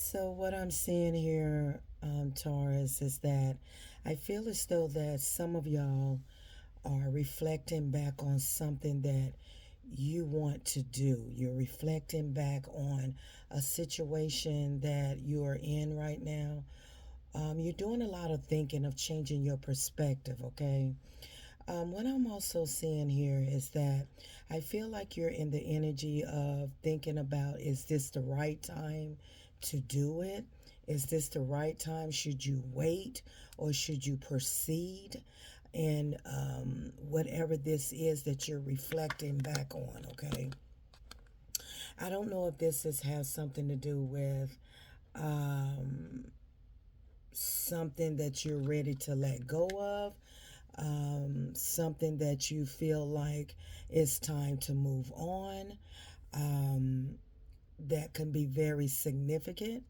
So what I'm seeing here, Taurus, is that I feel as though that some of y'all are reflecting back on something that you want to do. You're reflecting back on a situation that you are in right now. You're doing a lot of thinking of changing your perspective, okay? What I'm also seeing here is that I feel like you're in the energy of thinking about, is this the right time to do it? Is this the right time? Should you wait or should you proceed? And whatever this is that you're reflecting back on, okay? I don't know if has something to do with um, something that you're ready to let go of, something that you feel like it's time to move on. Um, that can be very significant.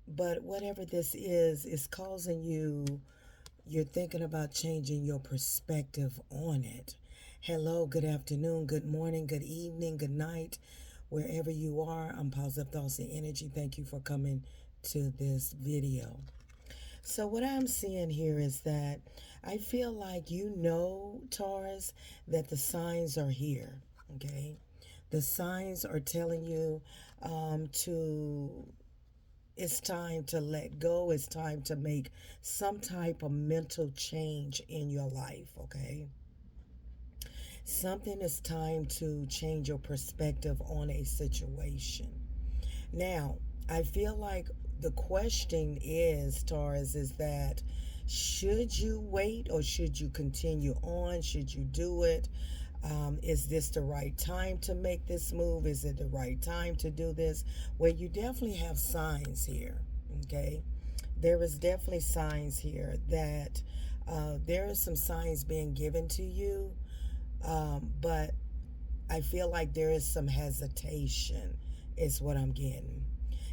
But whatever this is causing you, you're thinking about changing your perspective on it. Hello, good afternoon, good morning, good evening, good night, wherever you are. I'm Positive Thoughts and Energy. Thank you for coming to this video. So, what I'm seeing here is that I feel like Taurus, that the signs are here. Okay. The signs are telling you to, it's time to let go. It's time to make some type of mental change in your life. Okay. Something is time to change your perspective on a situation. Now, I feel like the question is, Taurus, is that should you wait or should you continue on? Should you do it? Is this the right time to make this move? Is it the right time to do this? Well, you definitely have signs here, okay? There is definitely signs here that there are some signs being given to you, but I feel like there is some hesitation, is what I'm getting.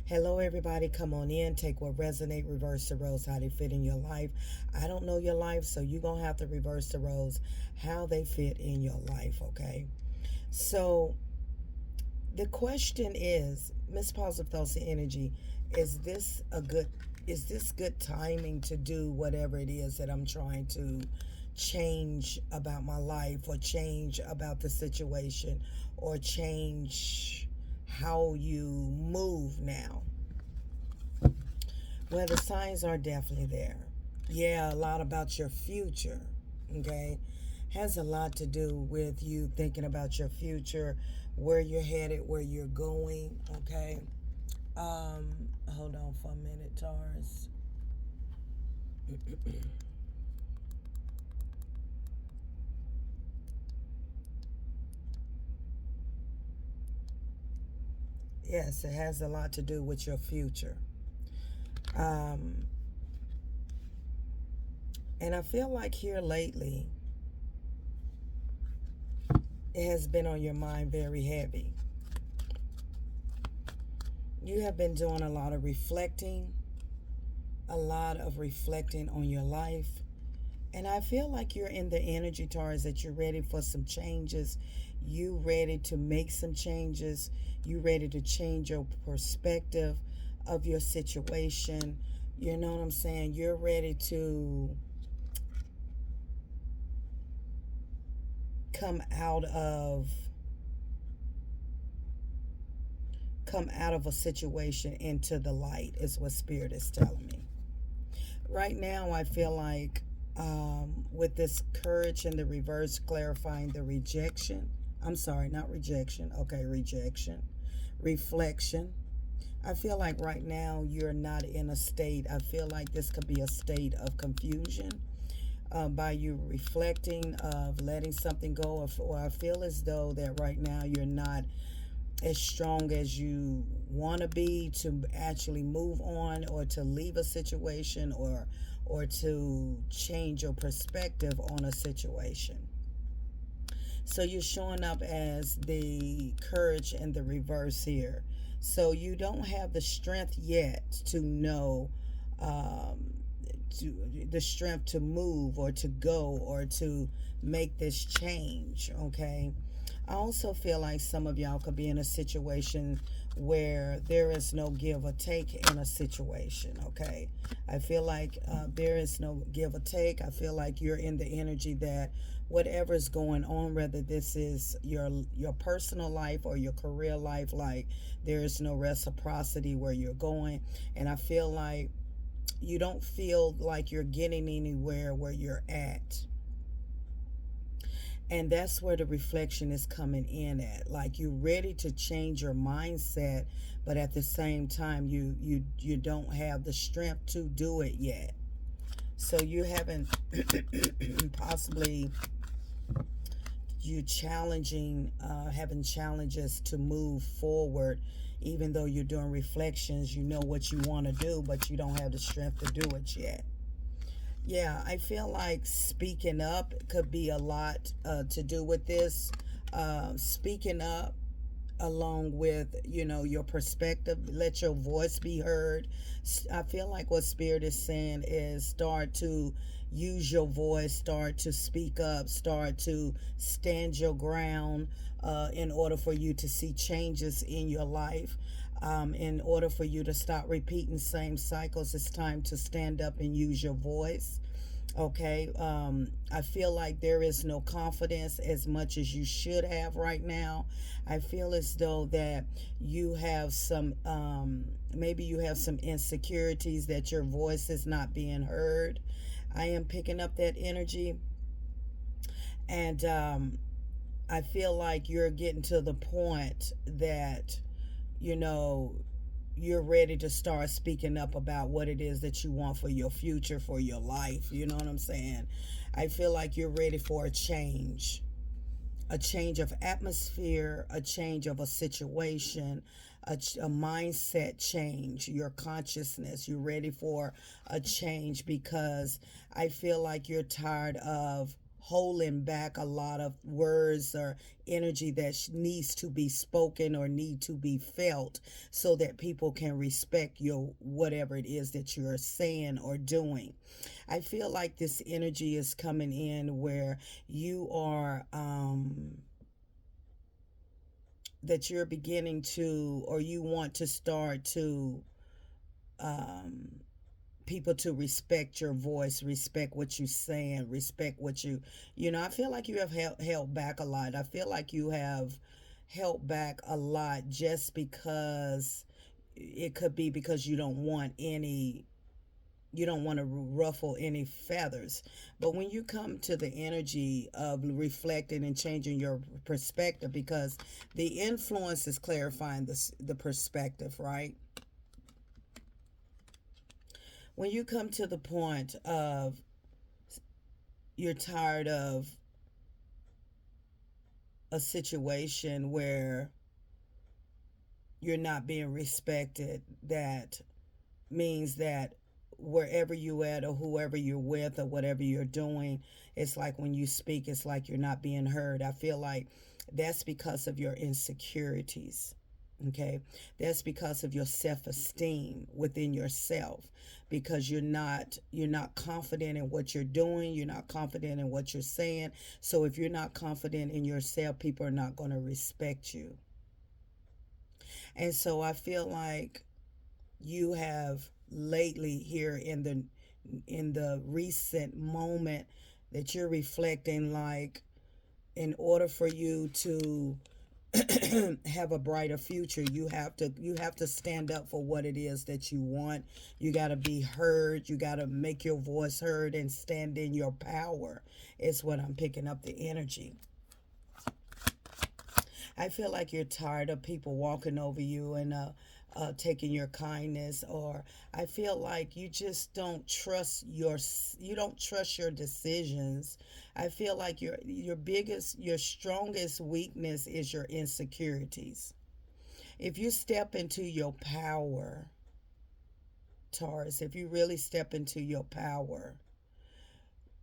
Hello, everybody. Come on in. Take what resonate, reverse the roles, how they fit in your life. I don't know your life, so you're going to have to reverse the roles, how they fit in your life, okay? So the question is, Miss Positive Thoughts and Energy, is this a good is this good timing to do whatever it is that I'm trying to change about my life, or change about the situation, or change how you move now? Well, the signs are definitely there. Yeah, a lot about your future, okay? Has a lot to do with you thinking about your future, where you're headed, where you're going, okay? Hold on for a minute, Taurus. Yes, it has a lot to do with your future. Um, and I feel like here lately, it has been on your mind very heavy. You have been doing a lot of reflecting on your life. And I feel like you're in the energy, Taurus, that you're ready for some changes. You ready to make some changes. You ready to change your perspective of your situation. You know what I'm saying? You're ready to come out of a situation into the light, is what Spirit is telling me. Right now, I feel like with this courage in the reverse, clarifying the rejection. I'm sorry, not rejection. Okay, rejection. Reflection. I feel like right now you're not in a state. I feel like this could be a state of confusion by you reflecting, of letting something go, or I feel as though that right now you're not as strong as you want to be to actually move on, or to leave a situation, or to change your perspective on a situation. So you're showing up as the courage in the reverse here. So you don't have the strength yet to know, um, the strength to move or to go or to make this change, okay? I also feel like some of y'all could be in a situation where there is no give or take in a situation, okay? I feel like there is no give or take. I feel like you're in the energy that whatever's going on, whether this is your personal life or your career life, like there is no reciprocity where you're going. And I feel like you don't feel like you're getting anywhere where you're at, and that's where the reflection is coming in at. Like you're ready to change your mindset, but at the same time you don't have the strength to do it yet. So you haven't possibly you challenging having challenges to move forward, even though you're doing reflections. You know what you want to do, but you don't have the strength to do it yet. Yeah, I feel like speaking up could be a lot to do with this. Speaking up along with, your perspective, let your voice be heard. I feel like what Spirit is saying is start to use your voice, start to speak up, start to stand your ground in order for you to see changes in your life. In order for you to stop repeating same cycles, it's time to stand up and use your voice. Okay, I feel like there is no confidence as much as you should have right now. I feel as though that you have some, maybe you have some insecurities that your voice is not being heard. I am picking up that energy, and I feel like you're getting to the point that, you know, you're ready to start speaking up about what it is that you want for your future, for your life. You know what I'm saying? I feel like you're ready for a change of atmosphere, a change of a situation, a mindset change, your consciousness. You're ready for a change because I feel like you're tired of holding back a lot of words or energy that needs to be spoken or need to be felt so that people can respect your whatever it is that you're saying or doing. I feel like this energy is coming in where you are that you're beginning to, or you want to start to um people to respect your voice, respect what you're saying, respect what I feel like you have held back a lot. I feel like you have held back a lot just because it could be because you don't want to ruffle any feathers. But when you come to the energy of reflecting and changing your perspective, because the influence is clarifying the perspective, right? When you come to the point of you're tired of a situation where you're not being respected, that means that wherever you at or whoever you're with or whatever you're doing, it's like when you speak, it's like you're not being heard. I feel like that's because of your insecurities. Okay, that's because of your self-esteem within yourself, because you're not confident in what you're doing, you're not confident in what you're saying. So if you're not confident in yourself, people are not going to respect you. And so I feel like you have lately here in the recent moment that you're reflecting, like in order for you to have a brighter future, you have to stand up for what it is that you want. You got to be heard, you got to make your voice heard and stand in your power. Is what I'm picking up the energy. I feel like you're tired of people walking over you and taking your kindness, or I feel like you don't trust your decisions. I feel like your strongest weakness is your insecurities. If you step into your power, Taurus, if you really step into your power,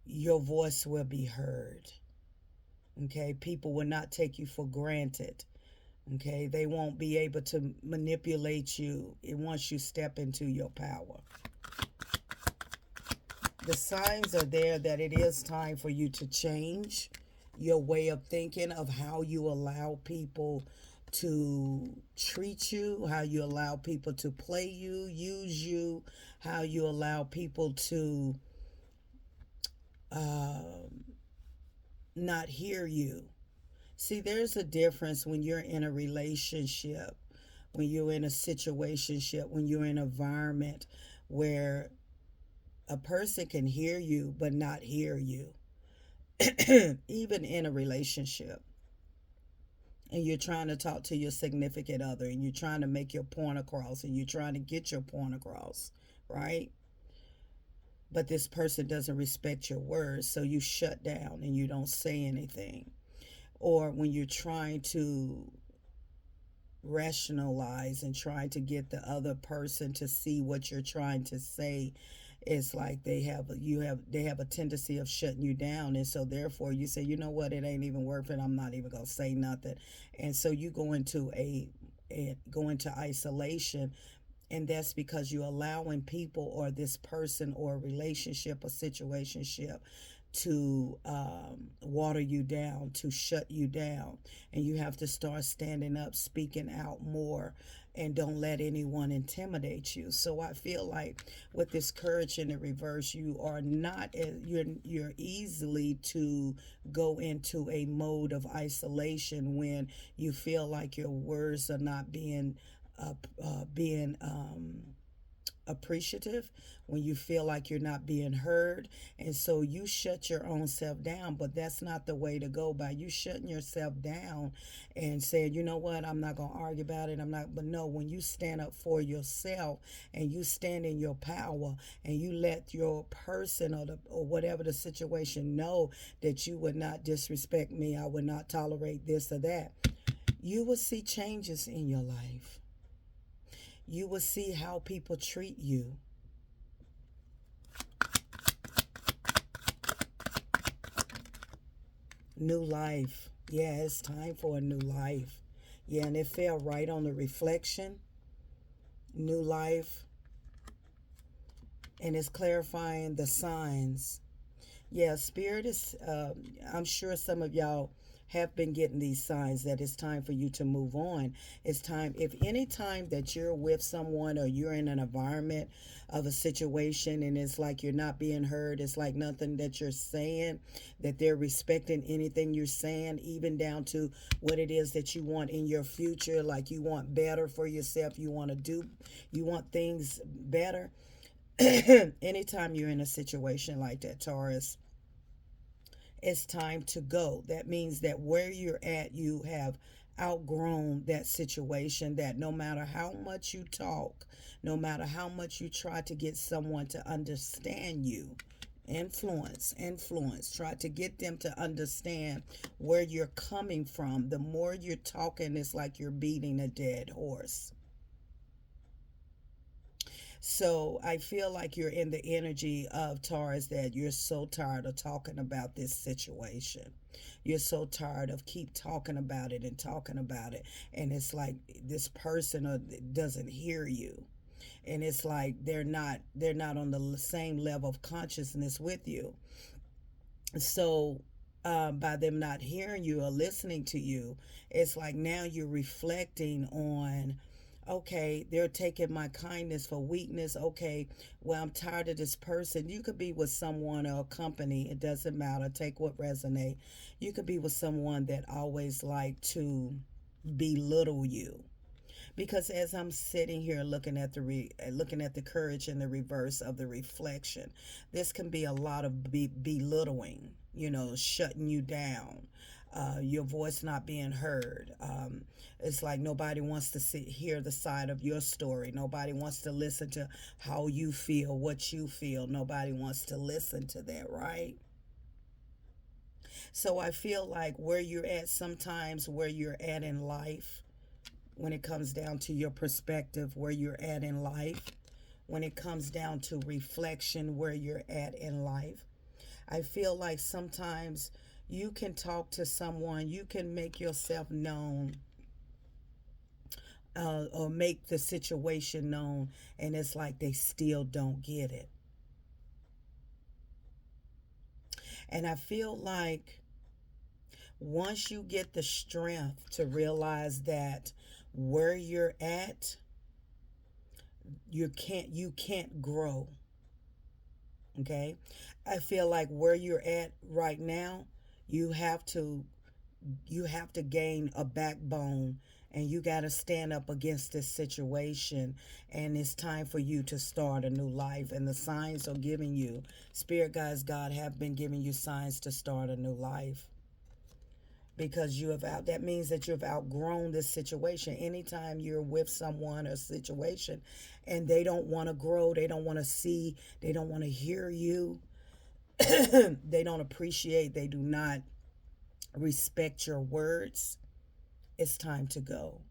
your voice will be heard. Okay, people will not take you for granted. Okay, they won't be able to manipulate you once you step into your power. The signs are there that it is time for you to change. your way of thinking of how you allow people to treat you, how you allow people to play you, use you, how you allow people to not hear you. See, there's a difference when you're in a relationship, when you're in a situationship, when you're in an environment where a person can hear you but not hear you. Even in a relationship, and you're trying to talk to your significant other, and you're trying to make your point across, and you're trying to get your point across, right? But this person doesn't respect your words, so you shut down and you don't say anything. Or when you're trying to rationalize and trying to get the other person to see what you're trying to say, it's like they have a tendency of shutting you down, and so therefore you say, you know what, it ain't even worth it, I'm not even gonna say nothing. And so you go into isolation, and that's because you're allowing people or this person or a relationship or situationship to water you down, to shut you down. And you have to start standing up, speaking out more, and don't let anyone intimidate you. So I feel like with this courage in the reverse, you are not you're easily to go into a mode of isolation when you feel like your words are not being appreciative, when you feel like you're not being heard, and so you shut your own self down. But that's not the way to go. By you shutting yourself down and saying, you know what, I'm not going to argue about it, I'm not. But no, when you stand up for yourself and you stand in your power, and you let your person or whatever the situation know that you would not disrespect me, I would not tolerate this or that, you will see changes in your life. You will see how people treat you. New life. Yeah, it's time for a new life. Yeah, and it fell right on the reflection. New life. And it's clarifying the signs. Yeah, spirit is, I'm sure some of y'all have been getting these signs that it's time for you to move on. It's time, if any time that you're with someone or you're in an environment of a situation and it's like you're not being heard, it's like nothing that you're saying, that they're respecting anything you're saying, even down to what it is that you want in your future, like you want better for yourself, you want things better. Anytime you're in a situation like that, Taurus, it's time to go. That means that where you're at, you have outgrown that situation, that no matter how much you talk, no matter how much you try to get someone to understand you, influence, try to get them to understand where you're coming from. The more you're talking, it's like you're beating a dead horse. So I feel like you're in the energy of Taurus, that you're so tired of talking about this situation. You're so tired of keep talking about it and talking about it. And it's like this person doesn't hear you. And it's like they're not on the same level of consciousness with you. So by them not hearing you or listening to you, it's like now you're reflecting on, okay, they're taking my kindness for weakness. Okay, well, I'm tired of this person. You could be with someone or a company, it doesn't matter. Take what resonate. You could be with someone that always like to belittle you. Because as I'm sitting here looking at looking at the courage in the reverse of the reflection, this can be a lot of belittling, shutting you down, your voice not being heard. It's like nobody wants to hear the side of your story. Nobody wants to listen to how you feel, what you feel. Nobody wants to listen to that, right? So I feel like where you're at, sometimes where you're at in life, when it comes down to your perspective, where you're at in life, when it comes down to reflection, where you're at in life, I feel like sometimes you can talk to someone, you can make yourself known, or make the situation known, and it's like they still don't get it. And I feel like Once you get the strength to realize that where you're at, you can't grow. Okay? I feel like where you're at right now, you have to you have to gain a backbone, and you got to stand up against this situation, and it's time for you to start a new life, and the signs are giving you, spirit guides, God have been giving you signs to start a new life, because you have out that means that you've outgrown this situation. Anytime you're with someone or situation and they don't want to grow, they don't want to see, they don't want to hear you, they don't appreciate, they do not respect your words, it's time to go.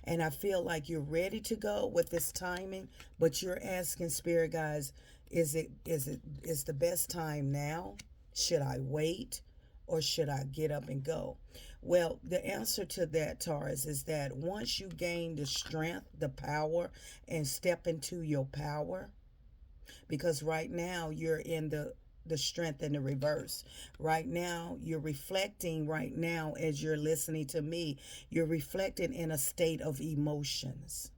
And I feel like you're ready to go with this timing, but you're asking spirit guys, is the best time now? Should I wait, or should I get up and go? Well, the answer to that, Taurus, is that once you gain the strength, the power, and step into your power, because right now you're in the strength in the reverse. Right now, you're reflecting, right now, as you're listening to me, you're reflecting in a state of emotions.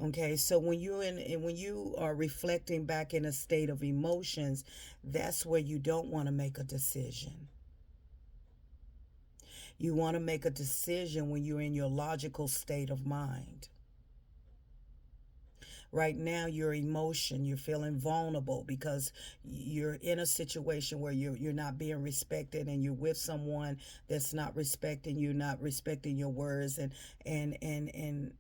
Okay, so when you are reflecting back in a state of emotions, that's where you don't want to make a decision. You want to make a decision when you're in your logical state of mind. Right now, your emotion, you're feeling vulnerable because you're in a situation where you're not being respected, and you're with someone that's not respecting you, not respecting your words, and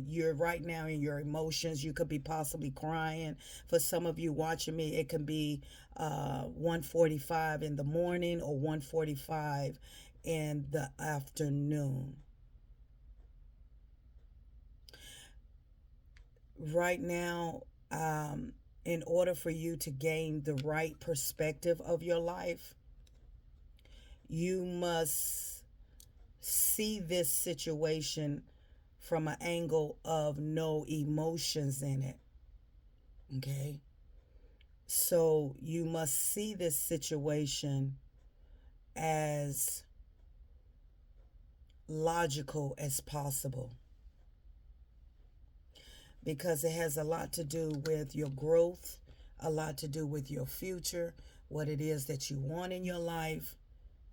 you're right now in your emotions. You could be possibly crying. For some of you watching me, it can be 1:45 in the morning or 1:45 in the afternoon. Right now, in order for you to gain the right perspective of your life, you must see this situation from an angle of no emotions in it. Okay? So you must see this situation as logical as possible, because it has a lot to do with your growth, a lot to do with your future, what it is that you want in your life.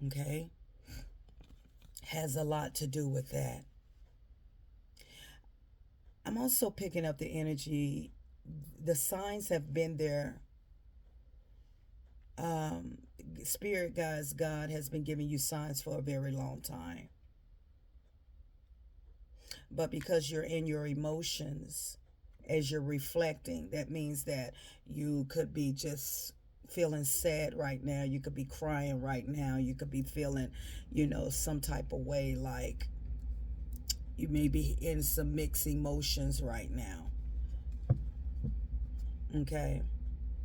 Okay? Has a lot to do with that. I'm also picking up the energy. The signs have been there. Um, Spirit guys, God has been giving you signs for a very long time. But because you're in your emotions, as you're reflecting, that means that you could be just feeling sad right now. You could be crying right now. You could be feeling, some type of way, like you may be in some mixed emotions right now. Okay.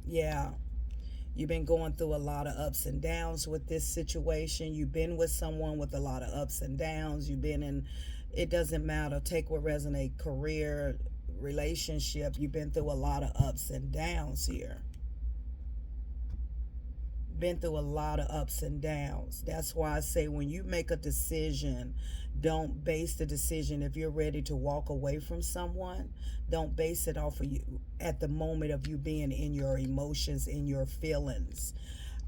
Yeah. You've been going through a lot of ups and downs with this situation. You've been with someone with a lot of ups and downs. You've been in, it doesn't matter, take what resonate, career, relationship. You've been through a lot of ups and downs here. Been through a lot of ups and downs. That's why I say when you make a decision, don't base the decision, if you're ready to walk away from someone, don't base it off of you at the moment of you being in your emotions, in your feelings.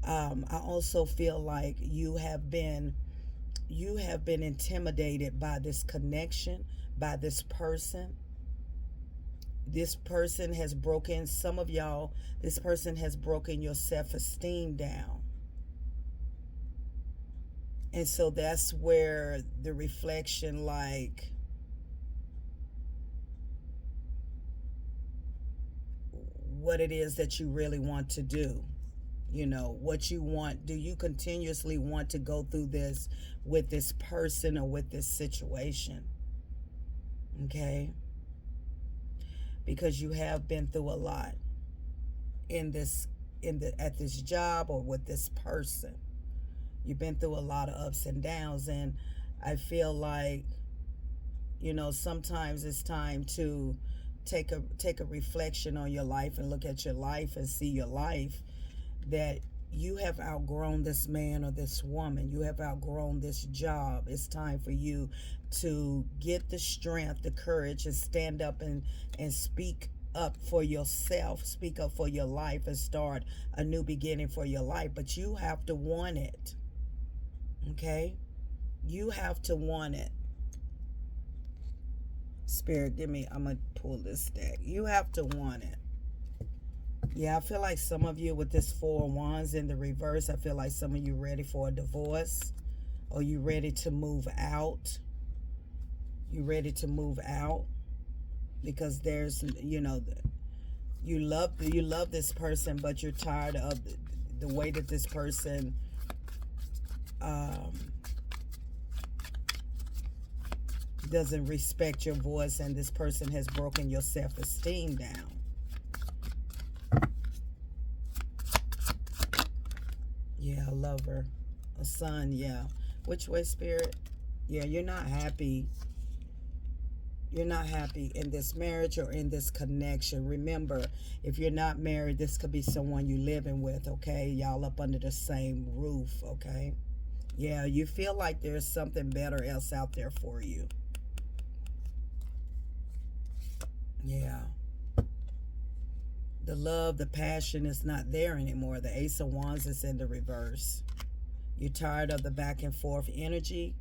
I also feel like you have been intimidated by this connection, by this person. This person has broken, some of y'all, this person has broken your self-esteem down. And so that's where the reflection, like, what it is that you really want to do. What you want. Do you continuously want to go through this with this person or with this situation? Okay? Because you have been through a lot in this at this job or with this person. You've been through a lot of ups and downs, and I feel like sometimes it's time to take a reflection on your life and look at your life and see your life, that you have outgrown this man or this woman. You have outgrown this job. It's time for you to get the strength, the courage, and stand up and speak up for yourself, speak up for your life, and start a new beginning for your life. But you have to want it. Okay? You have to want it. Spirit, give me, I'm going to pull this deck. You have to want it. Yeah, I feel like some of you with this Four of Wands in the reverse, I feel like some of you ready for a divorce, or you ready to move out. You ready to move out because there's, you love this person, but you're tired of the way that this person um, doesn't respect your voice, and this person has broken your self-esteem down. Yeah, a lover, a son, yeah. Which way, Spirit? Yeah, you're not happy. You're not happy in this marriage or in this connection. Remember, if you're not married, this could be someone you living with, okay? Y'all up under the same roof, okay? Yeah, you feel like there's something better else out there for you. Yeah. The love, the passion is not there anymore. The Ace of Wands is in the reverse. You're tired of the back and forth energy.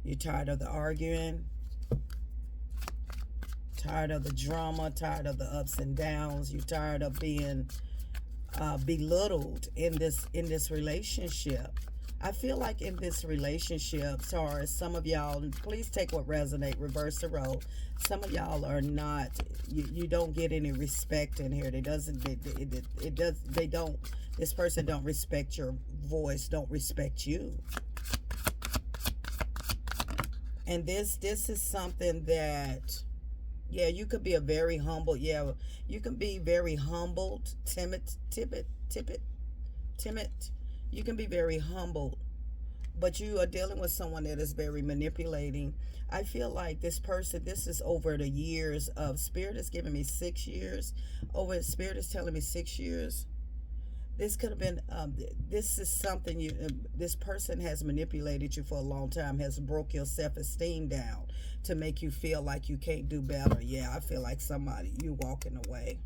You're tired of the arguing. Tired of the drama. Tired of the ups and downs. You're tired of being belittled in this relationship. I feel like in this relationship, Taurus, some of y'all, please take what resonate, reverse the role. Some of y'all are not, you don't get any respect in here. They don't, this person don't respect your voice, don't respect you. And this is something that, yeah, you could be a very humble, yeah, you can be very humbled, timid. You can be very humble, but you are dealing with someone that is very manipulating. I feel like this person, this is over the years of, Spirit is giving me 6 years. Over, Spirit is telling me 6 years. This could have been, this is something this person has manipulated you for a long time, has broke your self-esteem down to make you feel like you can't do better. Yeah, I feel like somebody, you walking away.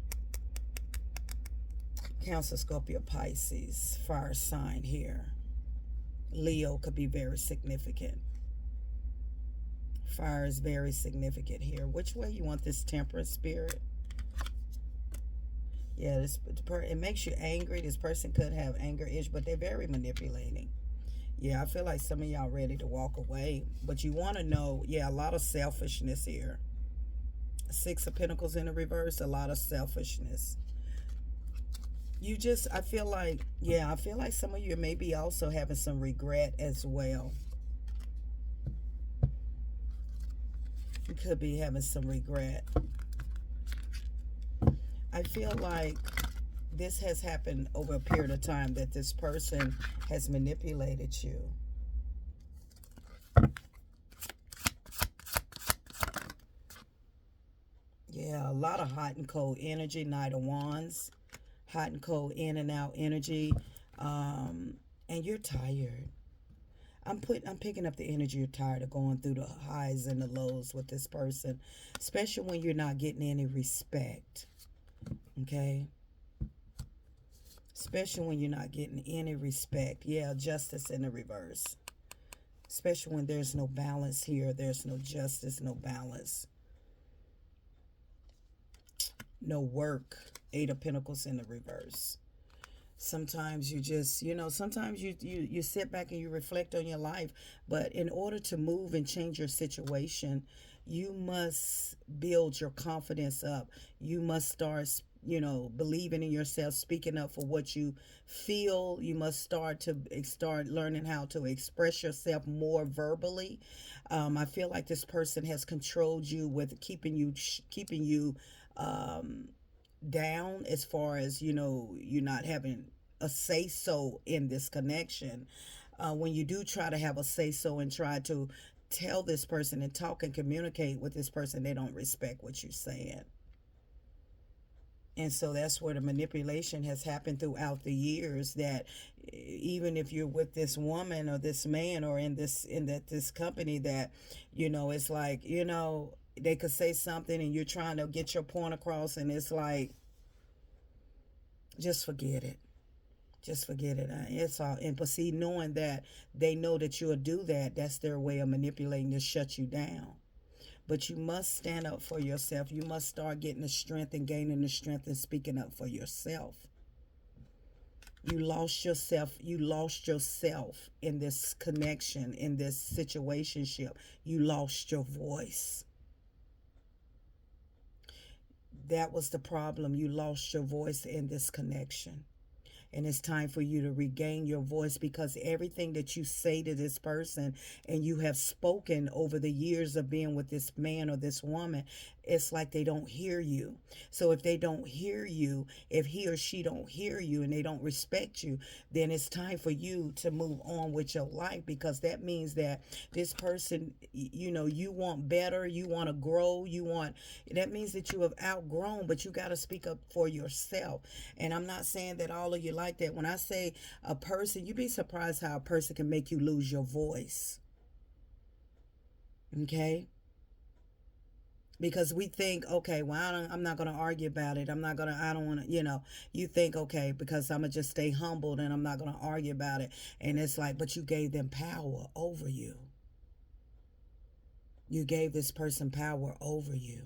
Cancer, Scorpio, Pisces, fire sign here. Leo could be very significant. Fire is very significant here. Which way you want this Temperance, Spirit? Yeah, it makes you angry. This person could have anger issues, but they're very manipulating. Yeah, I feel like some of y'all ready to walk away. But you want to know, yeah, a lot of selfishness here. Six of Pentacles in the reverse, a lot of selfishness. You just, I feel like, yeah, I feel like some of you may be also having some regret as well. You could be having some regret. I feel like this has happened over a period of time, that this person has manipulated you. Yeah, a lot of hot and cold energy, Knight of Wands. Hot and cold, in and out energy, and you're tired. I'm picking up the energy. You're tired of going through the highs and the lows with this person, especially when you're not getting any respect. Okay, especially when you're not getting any respect. Yeah, justice in the reverse, especially when there's no balance here. There's no justice, no balance, no work. Eight of Pentacles in the reverse. Sometimes you just, sometimes you sit back and you reflect on your life. But in order to move and change your situation, you must build your confidence up. You must start, believing in yourself, speaking up for what you feel. You must start learning how to express yourself more verbally. I feel like this person has controlled you with keeping you down, as far as you're not having a say so in this connection. When you do try to have a say so and try to tell this person and talk and communicate with this person, they don't respect what you're saying. And so that's where the manipulation has happened throughout the years, that even if you're with this woman or this man or in this company, that it's like, they could say something and you're trying to get your point across, and it's like, just forget it. Just forget it. It's all. And but see, knowing that they know that you'll do that, that's their way of manipulating to shut you down. But you must stand up for yourself. You must start getting the strength and gaining the strength and speaking up for yourself. You lost yourself. You lost yourself in this connection, in this situationship. You lost your voice. That was the problem. You lost your voice in this connection. And it's time for you to regain your voice, because everything that you say to this person and you have spoken over the years of being with this man or this woman, it's like they don't hear you. So if they don't hear you, if he or she don't hear you and they don't respect you, then it's time for you to move on with your life, because that means that this person, you want better, you want to grow, that means that you have outgrown, but you got to speak up for yourself. And I'm not saying that all of you like that. When I say a person, you'd be surprised how a person can make you lose your voice. Okay? Because we think, okay, well, I'm not going to argue about it. I don't want to, you think, okay, because I'm going to just stay humbled and I'm not going to argue about it. And it's like, but you gave them power over you. You gave this person power over you.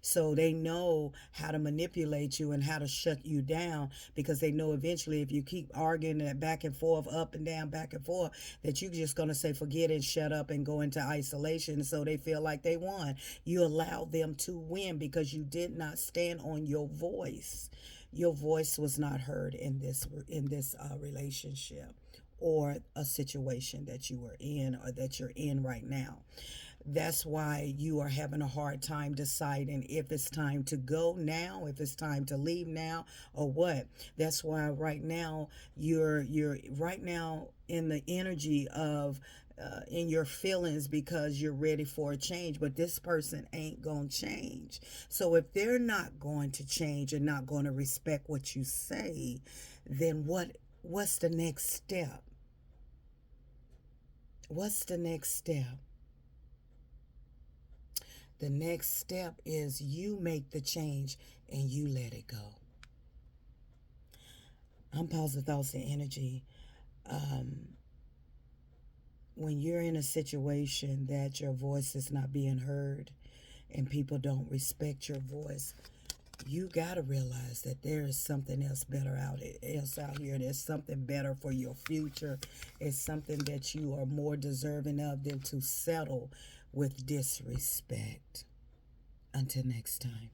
So they know how to manipulate you and how to shut you down, because they know eventually if you keep arguing that back and forth, up and down, back and forth, that you're just going to say forget it, shut up, and go into isolation. So they feel like they won. You allowed them to win because you did not stand on your voice. Your voice was not heard in this relationship or a situation that you were in or that you're in right now. That's why you are having a hard time deciding if it's time to go now, if it's time to leave now, or what. That's why right now you're right now in the energy of in your feelings, because you're ready for a change, but this person ain't gonna change. So if they're not going to change and not going to respect what you say, then what's the next step? What's the next step? The next step is you make the change and you let it go. I'm Positive Thoughts and Energy. Um, when you're in a situation that your voice is not being heard and people don't respect your voice, you got to realize that there is something else better else out here. There's something better for your future. It's something that you are more deserving of than to settle with disrespect. Until next time.